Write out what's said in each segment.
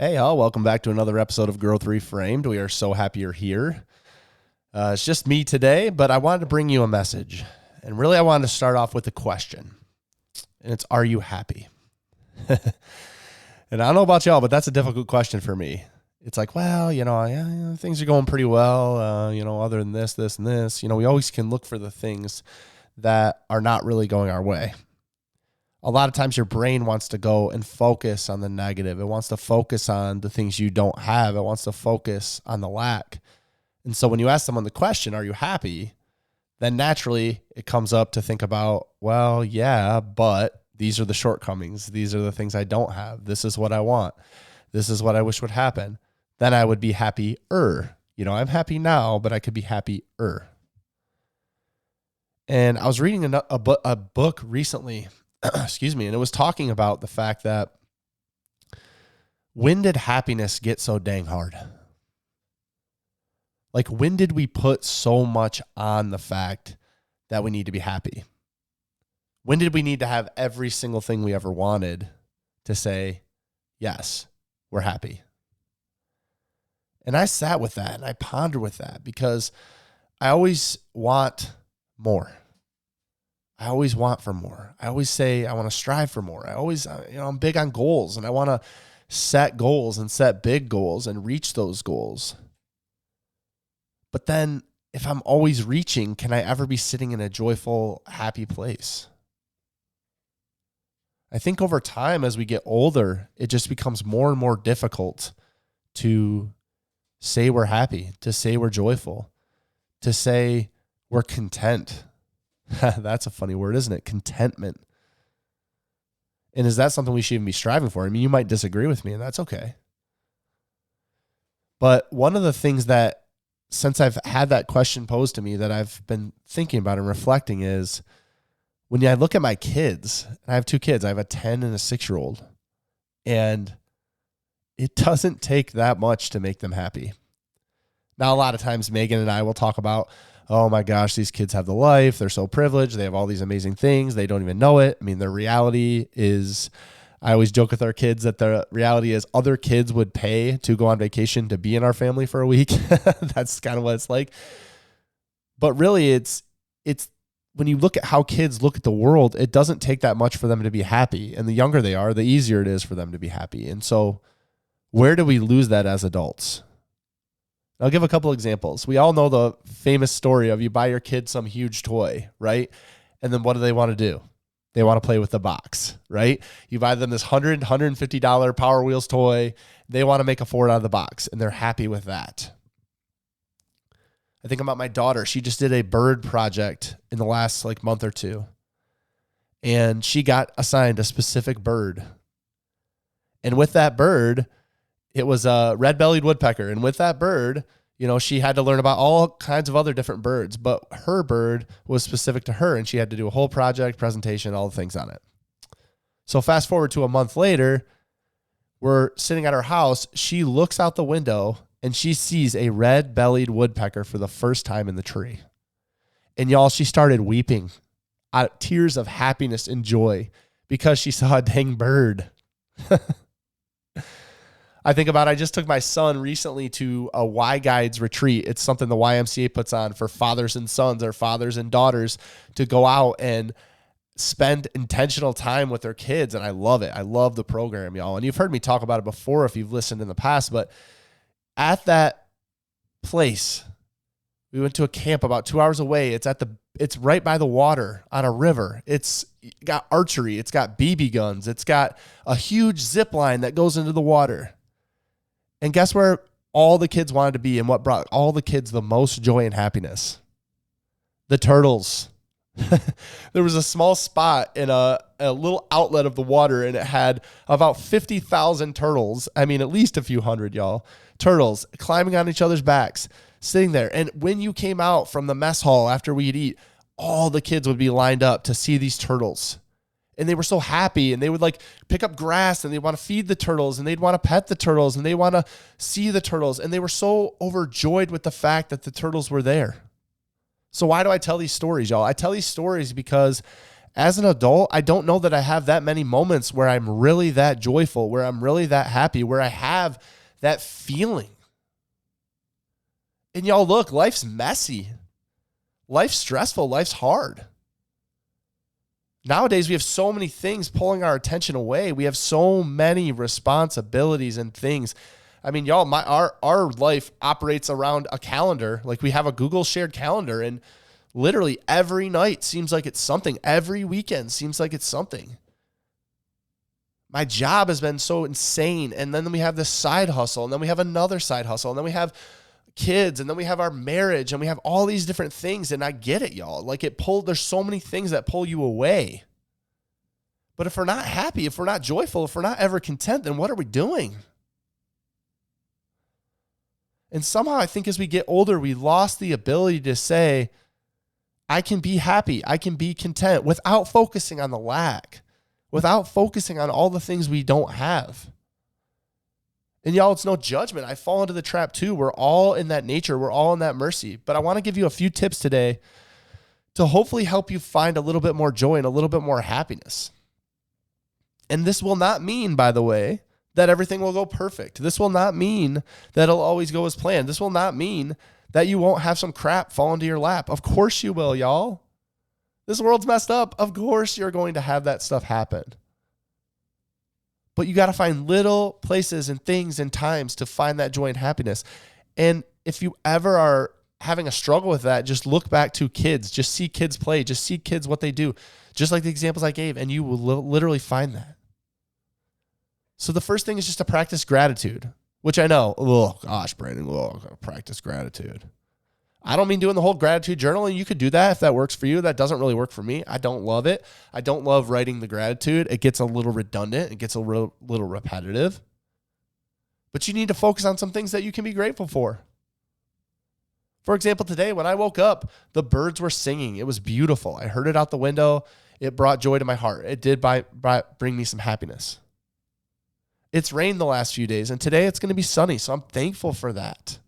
Hey, all. Welcome back to another episode of Growth Reframed. We are so happy you're here. It's just me today, but I wanted to bring you a message. And really, I wanted to start off with a question. And it's, are you happy? And I don't know about y'all, but that's a difficult question for me. It's like, well, things are going pretty well. Other than this, and this, we always can look for the things that are not really going our way. A lot of times your brain wants to go and focus on the negative. It wants to focus on the things you don't have. It wants to focus on the lack. And so when you ask someone the question, are you happy? Then naturally it comes up to think about, well, yeah, but these are the shortcomings. These are the things I don't have. This is what I want. This is what I wish would happen. Then I would be happier. I'm happy now, but I could be happier. And I was reading a book recently, excuse me, and it was talking about the fact that when did happiness get so dang hard? Like, when did we put so much on the fact that we need to be happy? When did we need to have every single thing we ever wanted to say, yes, we're happy? And I sat with that and I pondered with that because I always want more. I always want for more. I always say I want to strive for more. I'm big on goals and I want to set goals and set big goals and reach those goals. But then if I'm always reaching, can I ever be sitting in a joyful, happy place? I think over time, as we get older, it just becomes more and more difficult to say we're happy, to say we're joyful, to say we're content. That's a funny word, isn't it? Contentment. And is that something we should even be striving for? I mean, you might disagree with me, and that's okay. But one of the things that, since I've had that question posed to me, that I've been thinking about and reflecting is, when I look at my kids, and I have two kids, I have a 10 and a 6-year-old, and it doesn't take that much to make them happy. Now, a lot of times Megan and I will talk about, oh my gosh, these kids have the life. They're so privileged. They have all these amazing things. They don't even know it. I mean, their reality is, I always joke with our kids that the reality is other kids would pay to go on vacation to be in our family for a week. That's kind of what it's like. But really, it's when you look at how kids look at the world, it doesn't take that much for them to be happy. And the younger they are, the easier it is for them to be happy. And so where do we lose that as adults? I'll give a couple examples. We all know the famous story of you buy your kid some huge toy, right? And then what do they want to do? They want to play with the box, right? You buy them this $100, $150 Power Wheels toy. They want to make a Ford out of the box, and they're happy with that. I think about my daughter. She just did a bird project in the last month or two, and she got assigned a specific bird. And with that bird, it was a red-bellied woodpecker. And with that bird, she had to learn about all kinds of other different birds, but her bird was specific to her, and she had to do a whole project, presentation, all the things on it. So fast forward to a month later, we're sitting at her house. She looks out the window, and she sees a red-bellied woodpecker for the first time in the tree. And y'all, she started weeping out tears of happiness and joy because she saw a dang bird. I think about, I just took my son recently to a Y Guides retreat. It's something the YMCA puts on for fathers and sons or fathers and daughters to go out and spend intentional time with their kids. And I love it. I love the program, y'all. And you've heard me talk about it before if you've listened in the past, but at that place, we went to a camp about 2 hours away. It's right by the water on a river. It's got archery. It's got BB guns. It's got a huge zip line that goes into the water. And guess where all the kids wanted to be and what brought all the kids the most joy and happiness? The turtles. There was a small spot in a little outlet of the water, and it had about 50,000 turtles. I mean, at least a few hundred, y'all. Turtles climbing on each other's backs, sitting there. And when you came out from the mess hall after we'd eat, all the kids would be lined up to see these turtles. And they were so happy, and they would pick up grass, and they want to feed the turtles, and they'd want to pet the turtles, and they want to see the turtles. And they were so overjoyed with the fact that the turtles were there. So why do I tell these stories, y'all? I tell these stories because As an adult, I don't know that I have that many moments where I'm really that joyful, where I'm really that happy, where I have that feeling. And y'all, look, life's messy. Life's stressful. Life's hard. Nowadays, we have so many things pulling our attention away. We have so many responsibilities and things. I mean, y'all, our life operates around a calendar. Like, we have a Google shared calendar, and literally every night seems like it's something. Every weekend seems like it's something. My job has been so insane. And then we have this side hustle, and then we have another side hustle, and then we have kids, and then we have our marriage, and we have all these different things. And I get it, y'all. Like, there's so many things that pull you away. But if we're not happy, if we're not joyful, if we're not ever content, then what are we doing? And somehow I think as we get older, we lost the ability to say, I can be happy, I can be content, without focusing on the lack, without focusing on all the things we don't have. And y'all, it's no judgment. I fall into the trap too. We're all in that nature. We're all in that mercy. But I want to give you a few tips today to hopefully help you find a little bit more joy and a little bit more happiness. And this will not mean, by the way, that everything will go perfect. This will not mean that it'll always go as planned. This will not mean that you won't have some crap fall into your lap. Of course you will, y'all. This world's messed up. Of course you're going to have that stuff happen. But you got to find little places and things and times to find that joy and happiness. And if you ever are having a struggle with that, just look back to kids. Just see kids play. Just see kids, what they do. Just like the examples I gave, and you will literally find that. So the first thing is just to practice gratitude, which I know, oh gosh, Brandon, practice gratitude. I don't mean doing the whole gratitude journal, and you could do that if that works for you. That doesn't really work for me. I don't love it. I don't love writing the gratitude. It gets a little redundant. It gets a little repetitive. But you need to focus on some things that you can be grateful for. For example, today when I woke up, the birds were singing. It was beautiful. I heard it out the window. It brought joy to my heart. It did bring me some happiness. It's rained the last few days, and today it's going to be sunny, so I'm thankful for that.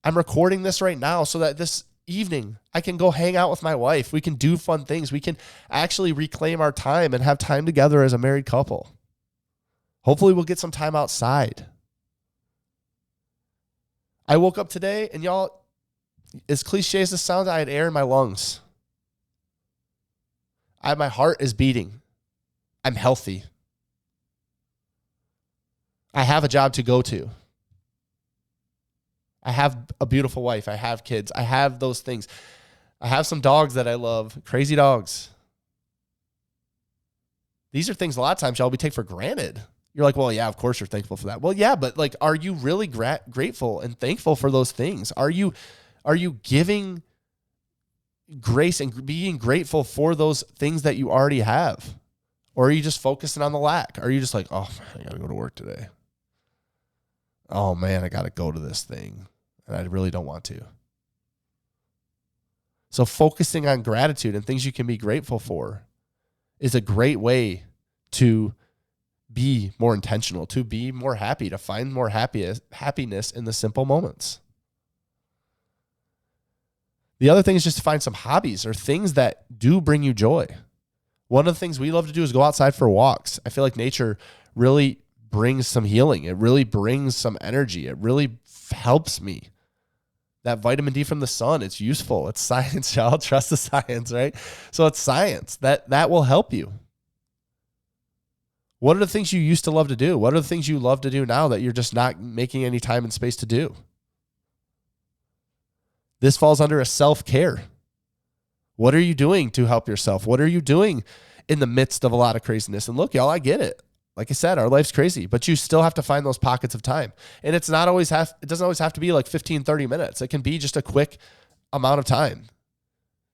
I'm recording this right now so that this evening I can go hang out with my wife. We can do fun things. We can actually reclaim our time and have time together as a married couple. Hopefully we'll get some time outside. I woke up today, and y'all, as cliche as this sounds, I had air in my lungs. My heart is beating. I'm healthy. I have a job to go to. I have a beautiful wife. I have kids. I have those things. I have some dogs that I love, crazy dogs. These are things a lot of times, y'all, we take for granted. You're like, well, yeah, of course you're thankful for that. Well, yeah, but like, are you really grateful and thankful for those things? Are you giving grace and being grateful for those things that you already have? Or are you just focusing on the lack? Are you just like, oh, I got to go to work today. Oh man, I got to go to this thing, and I really don't want to. So focusing on gratitude and things you can be grateful for is a great way to be more intentional, to be more happy, to find more happiness in the simple moments. The other thing is just to find some hobbies or things that do bring you joy. One of the things we love to do is go outside for walks. I feel like nature really brings some healing. It really brings some energy. It really helps me. That vitamin D from the sun, it's useful. It's science, y'all. Trust the science, right? So it's science. That will help you. What are the things you used to love to do? What are the things you love to do now that you're just not making any time and space to do? This falls under a self-care. What are you doing to help yourself? What are you doing in the midst of a lot of craziness? And look, y'all, I get it. Like I said, our life's crazy, but you still have to find those pockets of time. And it doesn't always have to be like 15, 30 minutes. It can be just a quick amount of time.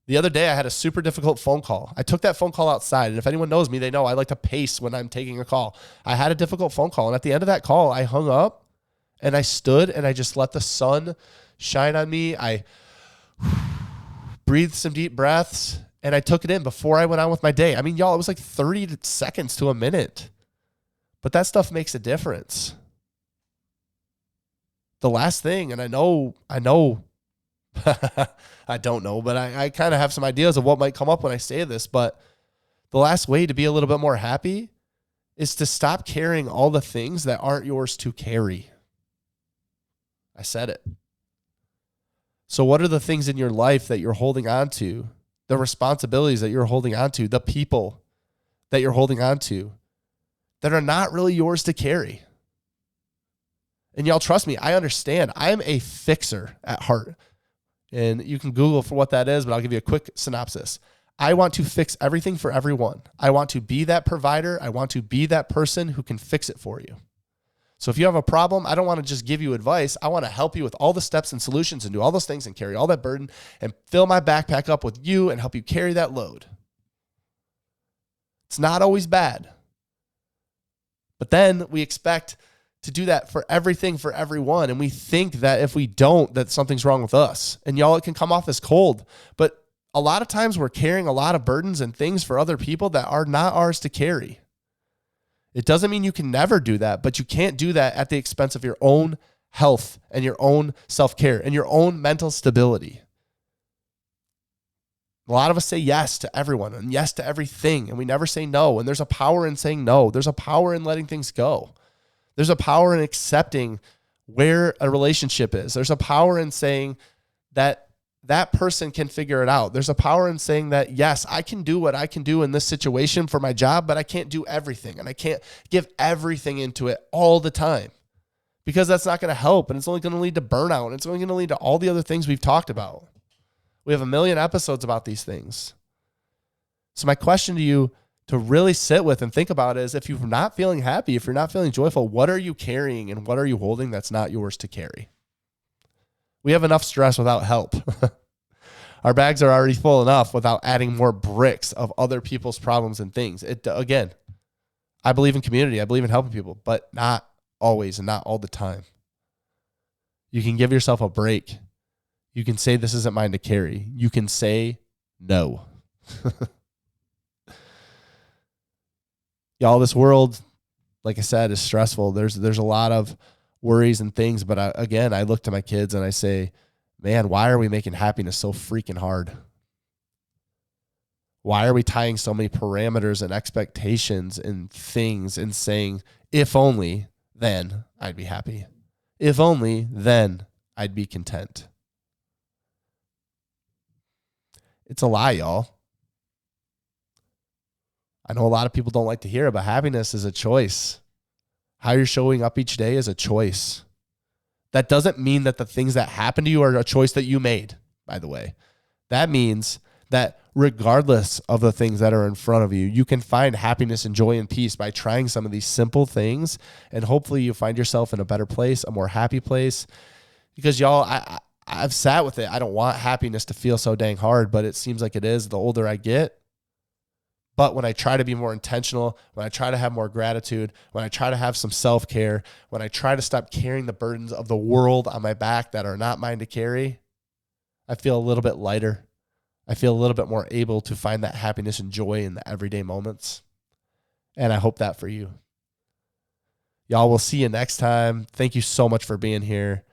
The other day I had a super difficult phone call. I took that phone call outside. And if anyone knows me, they know I like to pace when I'm taking a call. I had a difficult phone call. And at the end of that call, I hung up and I stood and I just let the sun shine on me. I breathed some deep breaths and I took it in before I went on with my day. I mean, y'all, it was like 30 seconds to a minute. But that stuff makes a difference. The last thing, and I know I don't know, but I kind of have some ideas of what might come up when I say this. But the last way to be a little bit more happy is to stop carrying all the things that aren't yours to carry. I said it. So what are the things in your life that you're holding on to? The responsibilities that you're holding on to, the people that you're holding on to that are not really yours to carry. And y'all, trust me, I understand. I'm a fixer at heart. And you can Google for what that is, but I'll give you a quick synopsis. I want to fix everything for everyone. I want to be that provider. I want to be that person who can fix it for you. So if you have a problem, I don't want to just give you advice. I want to help you with all the steps and solutions and do all those things and carry all that burden and fill my backpack up with you and help you carry that load. It's not always bad. But then we expect to do that for everything for everyone. And we think that if we don't, that something's wrong with us. And y'all, it can come off as cold. But a lot of times we're carrying a lot of burdens and things for other people that are not ours to carry. It doesn't mean you can never do that, but you can't do that at the expense of your own health and your own self-care and your own mental stability. A lot of us say yes to everyone and yes to everything, and we never say no. And there's a power in saying no. There's a power in letting things go. There's a power in accepting where a relationship is. There's a power in saying that that person can figure it out. There's a power in saying that, yes, I can do what I can do in this situation for my job, but I can't do everything. And I can't give everything into it all the time because that's not going to help. And it's only going to lead to burnout. And it's only going to lead to all the other things we've talked about. We have a million episodes about these things. So my question to you to really sit with and think about is, if you're not feeling happy, if you're not feeling joyful, what are you carrying and what are you holding that's not yours to carry? We have enough stress without help. Our bags are already full enough without adding more bricks of other people's problems and things. Again, I believe in community. I believe in helping people, but not always and not all the time. You can give yourself a break. You can say, this isn't mine to carry. You can say no. Y'all, this world, like I said, is stressful. There's a lot of worries and things. But I look to my kids and I say, man, why are we making happiness so freaking hard? Why are we tying so many parameters and expectations and things and saying, if only, then I'd be happy. If only, then I'd be content. It's a lie, y'all. I know a lot of people don't like to hear it, but happiness is a choice. How you're showing up each day is a choice. That doesn't mean that the things that happen to you are a choice that you made, by the way. That means that regardless of the things that are in front of you, you can find happiness and joy and peace by trying some of these simple things. And hopefully you find yourself in a better place, a more happy place. Because y'all, I've sat with it. I don't want happiness to feel so dang hard, but it seems like it is the older I get. But when I try to be more intentional, when I try to have more gratitude, when I try to have some self-care, when I try to stop carrying the burdens of the world on my back that are not mine to carry, I feel a little bit lighter. I feel a little bit more able to find that happiness and joy in the everyday moments. And I hope that for you. Y'all, we'll see you next time. Thank you so much for being here.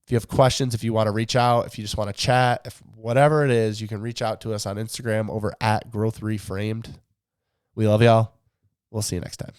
If you have questions, if you want to reach out, if you just want to chat, if whatever it is, you can reach out to us on Instagram over at Growth Reframed. We love y'all. We'll see you next time.